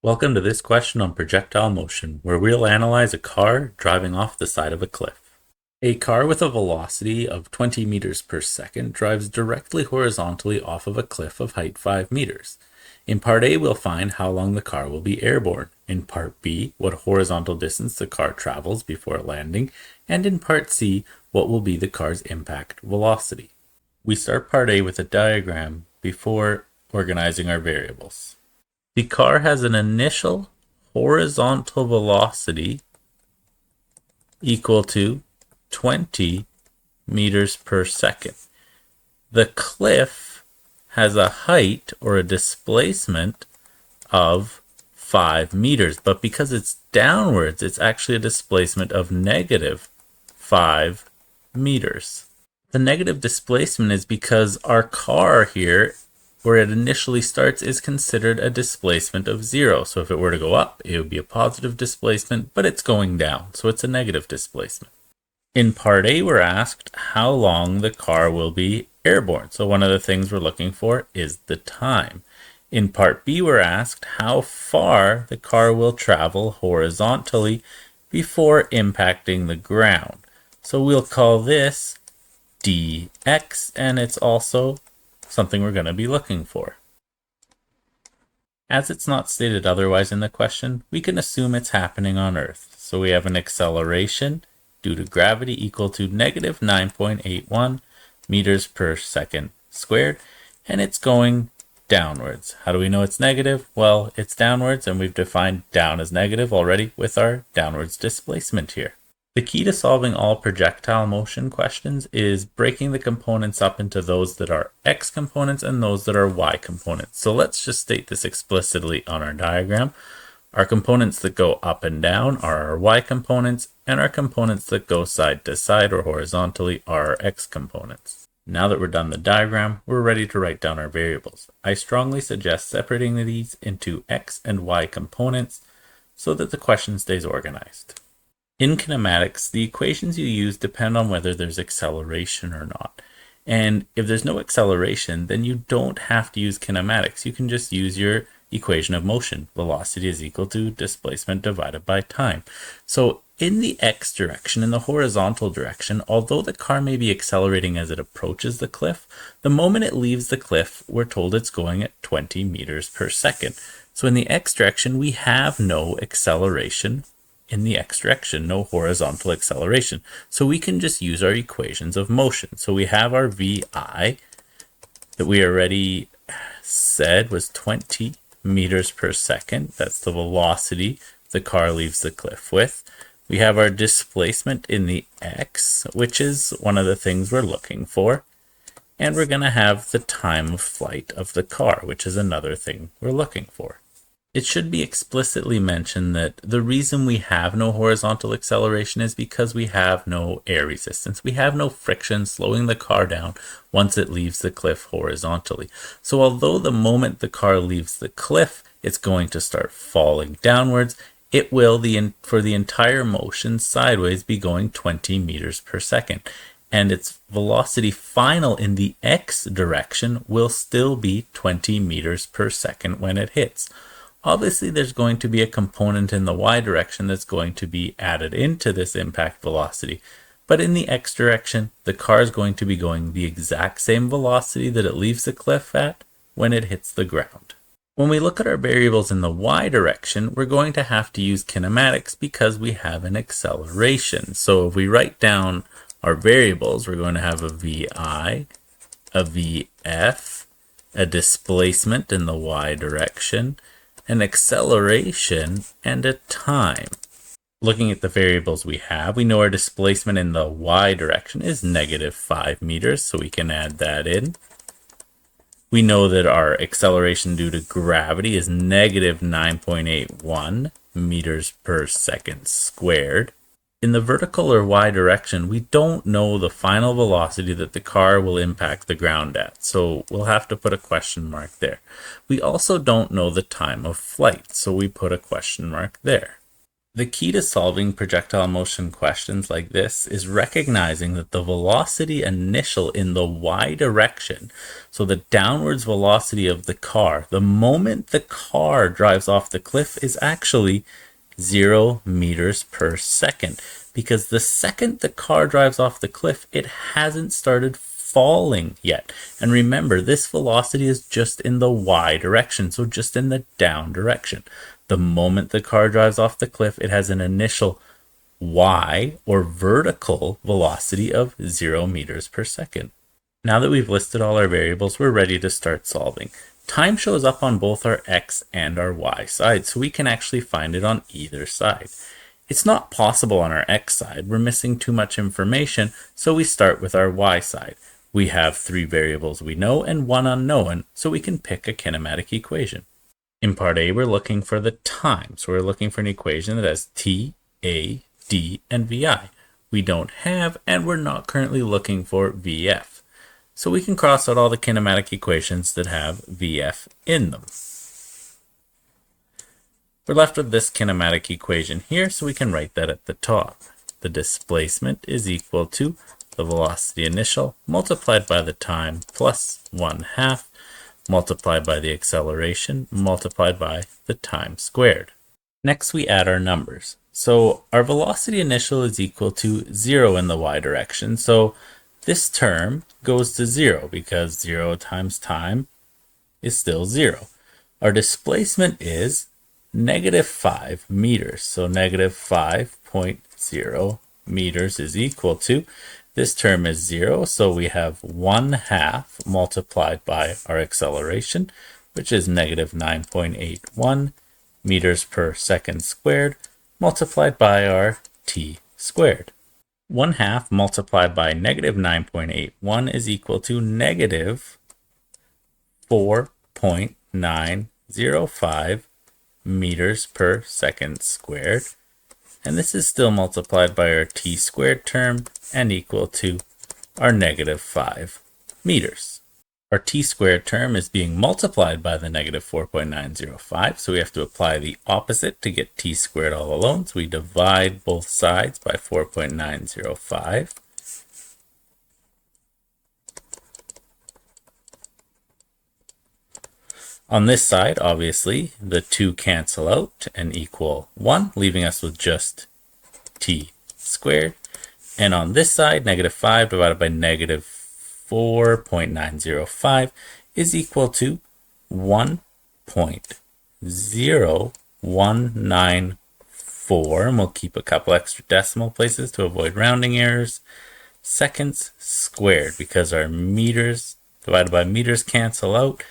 Welcome to this question on projectile motion, where we'll analyze a car driving off the side of a cliff. A car with a velocity of 20 meters per second drives directly horizontally off of a cliff of height 5 meters. In part A, we'll find how long the car will be airborne. In part B, what horizontal distance the car travels before landing. And in part C, what will be the car's impact velocity. We start part A with a diagram before organizing our variables. The car has an initial horizontal velocity equal to 20 meters per second. The cliff has a height or a displacement of 5 meters, but because it's downwards, it's actually a displacement of negative 5 meters. The negative displacement is because our car here, where it initially starts, is considered a displacement of 0. So if it were to go up, it would be a positive displacement, but it's going down, so it's a negative displacement. In part A, we're asked how long the car will be airborne. So one of the things we're looking for is the time. In part B, we're asked how far the car will travel horizontally before impacting the ground. So we'll call this dx, and it's also something we're going to be looking for. As it's not stated otherwise in the question, we can assume it's happening on Earth. So we have an acceleration due to gravity equal to negative 9.81 meters per second squared, and it's going downwards. How do we know it's negative? Well, it's downwards, and we've defined down as negative already with our downwards displacement here. The key to solving all projectile motion questions is breaking the components up into those that are x components and those that are y components. So let's just state this explicitly on our diagram. Our components that go up and down are our y components, and our components that go side to side or horizontally are our x components. Now that we're done the diagram, we're ready to write down our variables. I strongly suggest separating these into x and y components so that the question stays organized. In kinematics, the equations you use depend on whether there's acceleration or not. And if there's no acceleration, then you don't have to use kinematics. You can just use your equation of motion. Velocity is equal to displacement divided by time. So in the x direction, in the horizontal direction, although the car may be accelerating as it approaches the cliff, the moment it leaves the cliff, we're told it's going at 20 meters per second. So in the x direction, we have no acceleration. In the x direction, no horizontal acceleration. So we can just use our equations of motion. So we have our vi that we already said was 20 meters per second. That's the velocity the car leaves the cliff with. We have our displacement in the x, which is one of the things we're looking for. And we're going to have the time of flight of the car, which is another thing we're looking for. It should be explicitly mentioned that the reason we have no horizontal acceleration is because we have no air resistance. We have no friction slowing the car down once it leaves the cliff horizontally. So although the moment the car leaves the cliff, it's going to start falling downwards, it will, for the entire motion sideways, be going 20 meters per second. And its velocity final in the x direction will still be 20 meters per second when it hits. Obviously, there's going to be a component in the y direction that's going to be added into this impact velocity. But in the x direction, the car is going to be going the exact same velocity that it leaves the cliff at when it hits the ground. When we look at our variables in the y direction, we're going to have to use kinematics because we have an acceleration. So if we write down our variables, we're going to have a vi, a vf, a displacement in the y direction, an acceleration, and a time. Looking at the variables we have, we know our displacement in the y direction is negative 5 meters, so we can add that in. We know that our acceleration due to gravity is negative 9.81 meters per second squared. In the vertical or y direction, we don't know the final velocity that the car will impact the ground at, so we'll have to put a question mark there. We also don't know the time of flight, so we put a question mark there. The key to solving projectile motion questions like this is recognizing that the velocity initial in the y direction, so the downwards velocity of the car, the moment the car drives off the cliff, is actually 0 meters per second. Because the second the car drives off the cliff, it hasn't started falling yet. And remember, this velocity is just in the y direction, so just in the down direction. The moment the car drives off the cliff, it has an initial y, or vertical velocity, of 0 meters per second. Now that we've listed all our variables, we're ready to start solving. Time shows up on both our x and our y side, so we can actually find it on either side. It's not possible on our x side. We're missing too much information, so we start with our y side. We have 3 variables we know and 1 unknown, so we can pick a kinematic equation. In part A, we're looking for the time, so we're looking for an equation that has t, a, d, and vi. We don't have, and we're not currently looking for vf. So we can cross out all the kinematic equations that have vf in them. We're left with this kinematic equation here, so we can write that at the top. The displacement is equal to the velocity initial multiplied by the time plus 1/2 multiplied by the acceleration multiplied by the time squared. Next, we add our numbers. So our velocity initial is equal to 0 in the y direction. So this term goes to 0 because 0 times time is still 0. Our displacement is -5 meters. So -5.0 meters is equal to, this term is 0, so we have 1/2 multiplied by our acceleration, which is -9.81 meters per second squared, multiplied by our t squared. 1/2 multiplied by -9.81 is equal to -4.905 meters per second squared. And this is still multiplied by our t squared term and equal to our -5 meters. Our t squared term is being multiplied by the -4.905, so we have to apply the opposite to get t squared all alone. So we divide both sides by 4.905. On this side, obviously, the 2 cancel out and equal 1, leaving us with just t squared. And on this side, -5 divided by -4.905 is equal to 1.0194, and we'll keep a couple extra decimal places to avoid rounding errors, seconds squared, because our meters divided by meters cancel out,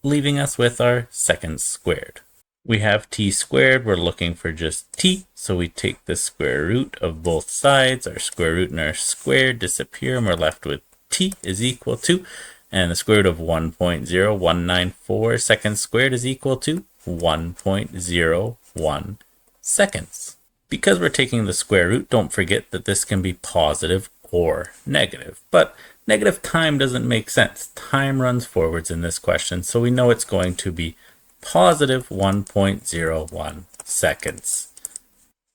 leaving us with our seconds squared. We have t squared, we're looking for just t, so we take the square root of both sides. Our square root and our square disappear, and we're left with t is equal to, and the square root of 1.0194 seconds squared is equal to 1.01 seconds. Because we're taking the square root, don't forget that this can be positive or negative, but negative time doesn't make sense. Time runs forwards in this question, so we know it's going to be positive 1.01 seconds.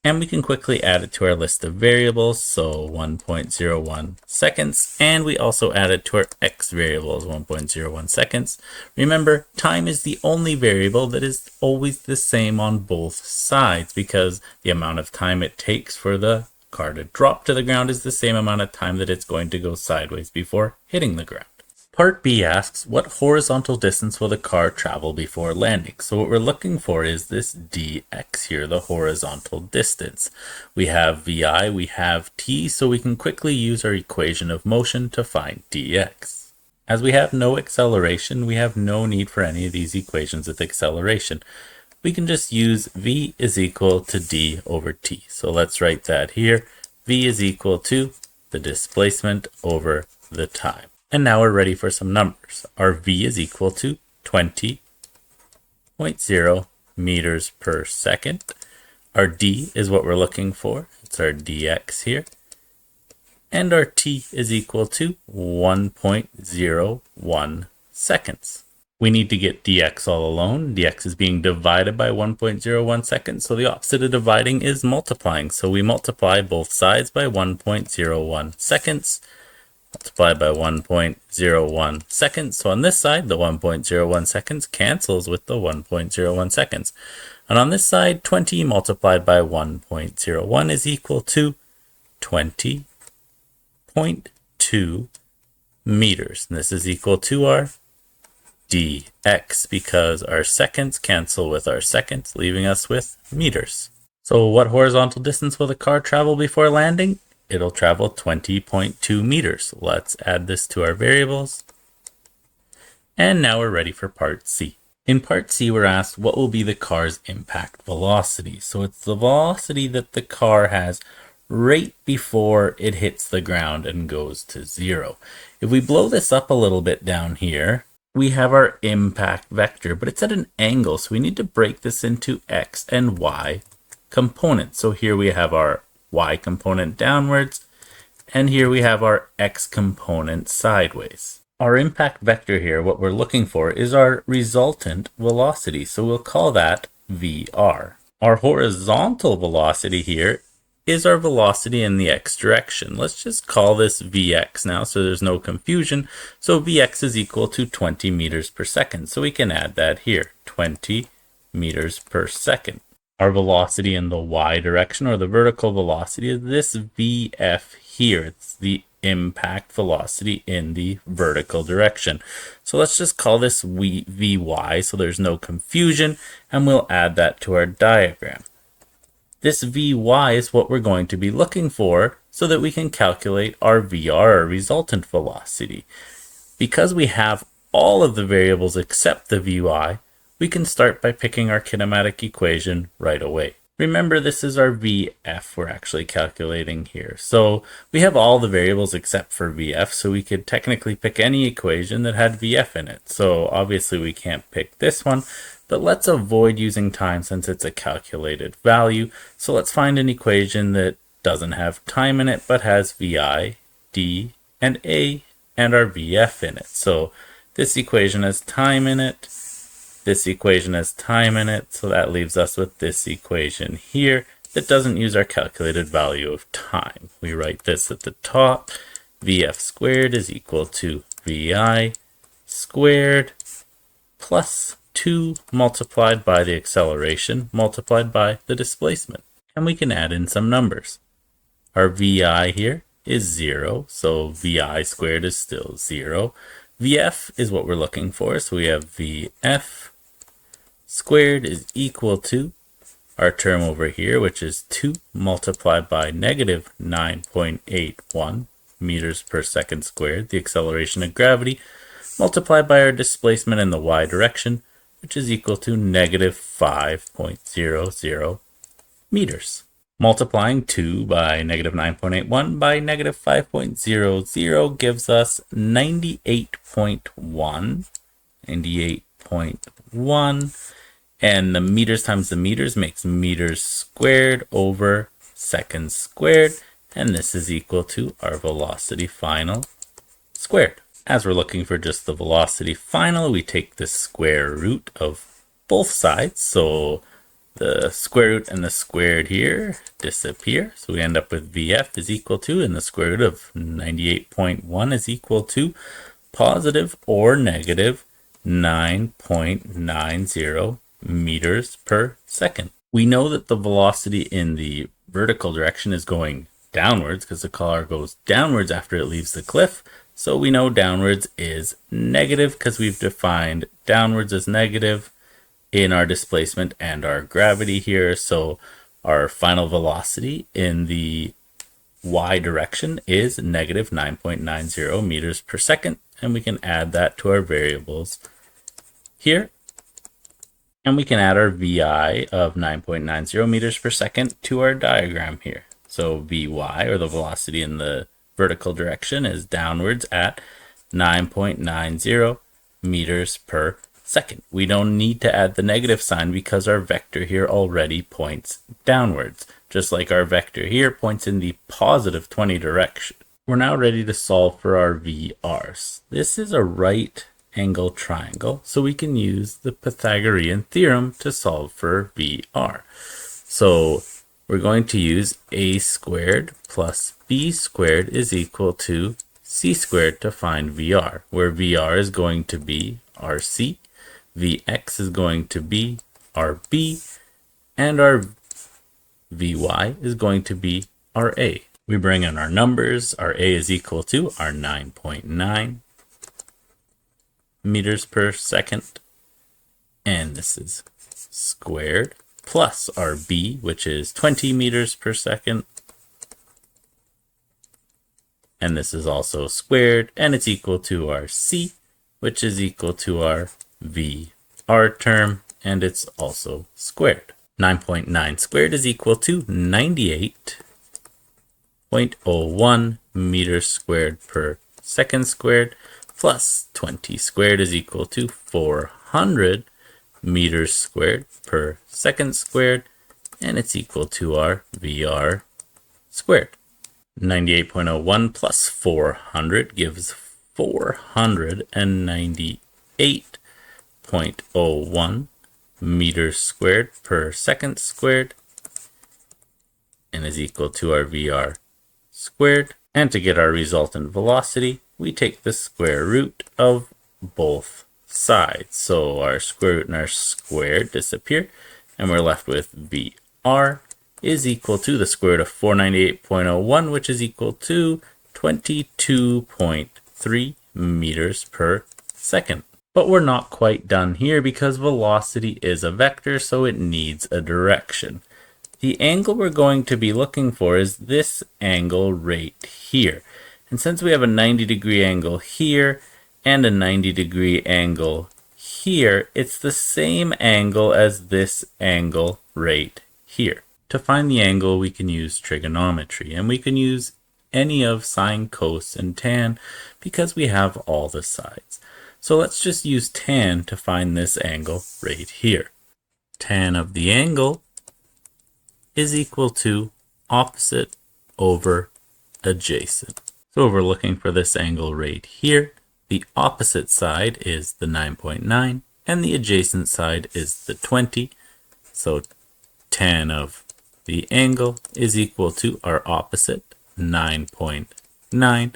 And we can quickly add it to our list of variables, so 1.01 seconds, and we also add it to our x variables, 1.01 seconds. Remember, time is the only variable that is always the same on both sides, because the amount of time it takes for the car to drop to the ground is the same amount of time that it's going to go sideways before hitting the ground. Part B asks, what horizontal distance will the car travel before landing? So what we're looking for is this dx here, the horizontal distance. We have vi, we have t, so we can quickly use our equation of motion to find dx. As we have no acceleration, we have no need for any of these equations with acceleration. We can just use v is equal to d over t. So let's write that here. V is equal to the displacement over the time. And now we're ready for some numbers. Our v is equal to 20.0 meters per second. Our d is what we're looking for. It's our dx here. And our t is equal to 1.01 seconds. We need to get dx all alone. Dx is being divided by 1.01 seconds, so the opposite of dividing is multiplying. So we multiply both sides by 1.01 seconds, multiplied by 1.01 seconds. So on this side, the 1.01 seconds cancels with the 1.01 seconds. And on this side, 20 multiplied by 1.01 is equal to 20.2 meters. And this is equal to our dx, because our seconds cancel with our seconds, leaving us with meters. So what horizontal distance will the car travel before landing? It'll travel 20.2 meters. Let's add this to our variables. And now we're ready for part C. In part C, we're asked what will be the car's impact velocity. So it's the velocity that the car has right before it hits the ground and goes to zero. If we blow this up a little bit down here, we have our impact vector, but it's at an angle, so we need to break this into x and y components. So here we have our y component downwards, and here we have our x component sideways. Our impact vector here, what we're looking for is our resultant velocity, so we'll call that vr. Our horizontal velocity here is our velocity in the x direction. Let's just call this Vx now so there's no confusion. So Vx is equal to 20 meters per second. So we can add that here, 20 meters per second. Our velocity in the y direction, or the vertical velocity, is this Vf here. It's the impact velocity in the vertical direction. So let's just call this Vy so there's no confusion, and we'll add that to our diagram. This Vy is what we're going to be looking for so that we can calculate our Vr, our resultant velocity. Because we have all of the variables except the Vy, we can start by picking our kinematic equation right away. Remember, this is our Vf we're actually calculating here. So we have all the variables except for Vf, so we could technically pick any equation that had Vf in it. So obviously we can't pick this one, but let's avoid using time since it's a calculated value. So let's find an equation that doesn't have time in it, but has Vi, d, and a, and our Vf in it. So this equation has time in it. This equation has time in it. So that leaves us with this equation here that doesn't use our calculated value of time. We write this at the top. Vf squared is equal to Vi squared plus 2 multiplied by the acceleration multiplied by the displacement. And we can add in some numbers. Our Vi here is 0, so Vi squared is still 0. Vf is what we're looking for, so we have Vf squared is equal to our term over here, which is 2 multiplied by negative 9.81 meters per second squared, the acceleration of gravity, multiplied by our displacement in the y direction, which is equal to negative 5.00 meters. Multiplying 2 by negative 9.81 by negative 5.00 gives us 98.1, and the meters times the meters makes meters squared over seconds squared, and this is equal to our velocity final squared. As we're looking for just the velocity final, we take the square root of both sides. So the square root and the squared here disappear. So we end up with Vf is equal to, and the square root of 98.1 is equal to positive or negative 9.90 meters per second. We know that the velocity in the vertical direction is going downwards because the car goes downwards after it leaves the cliff. So we know downwards is negative because we've defined downwards as negative in our displacement and our gravity here. So our final velocity in the y direction is negative 9.90 meters per second. And we can add that to our variables here. And we can add our Vi of 9.90 meters per second to our diagram here. So Vy, or the velocity in the vertical direction, is downwards at 9.90 meters per second. We don't need to add the negative sign because our vector here already points downwards, just like our vector here points in the positive 20 direction. We're now ready to solve for our VRs. This is a right angle triangle, so we can use the Pythagorean theorem to solve for VR. So we're going to use a squared plus b squared is equal to c squared to find VR, where VR is going to be RC, Vx is going to be RB, and our Vy is going to be RA. We bring in our numbers. Our A is equal to our 9.9 meters per second, and this is squared, plus our B, which is 20 meters per second, and this is also squared, and it's equal to our C, which is equal to our VR term, and it's also squared. 9.9 squared is equal to 98.01 meters squared per second squared, plus 20 squared is equal to 400 meters squared per second squared, and it's equal to our VR squared. 98.01 plus 400 gives 498.01 meters squared per second squared, and is equal to our VR squared. And to get our resultant velocity, we take the square root of both sides. So our square root and our squared disappear, and we're left with VR is equal to the square root of 498.01, which is equal to 22.3 meters per second. But we're not quite done here, because velocity is a vector, so it needs a direction. The angle we're going to be looking for is this angle right here. And since we have a 90-degree angle here and a 90-degree angle here, it's the same angle as this angle right here. To find the angle, we can use trigonometry, and we can use any of sine, cos, and tan because we have all the sides. So let's just use tan to find this angle right here. Tan of the angle is equal to opposite over adjacent. So if we're looking for this angle right here, the opposite side is the 9.9 and the adjacent side is the 20. So tan of the angle is equal to our opposite 9.9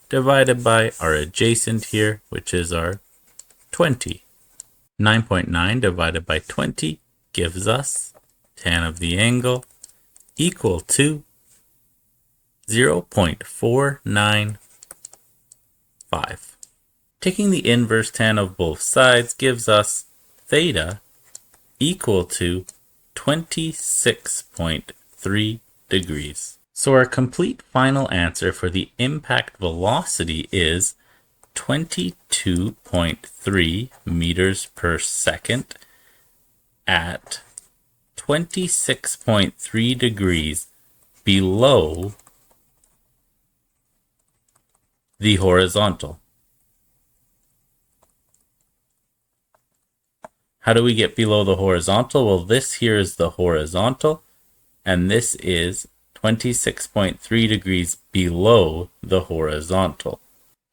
divided by our adjacent here, which is our 20. 9.9 divided by 20 gives us tan of the angle equal to 0.495. Taking the inverse tan of both sides gives us theta equal to 26.3 degrees. So our complete final answer for the impact velocity is 22.3 meters per second at 26.3 degrees below the horizontal. How do we get below the horizontal? Well, this here is the horizontal, and this is 26.3 degrees below the horizontal.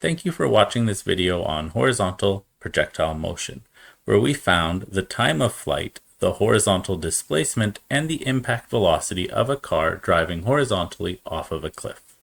Thank you for watching this video on horizontal projectile motion, where we found the time of flight, the horizontal displacement, and the impact velocity of a car driving horizontally off of a cliff.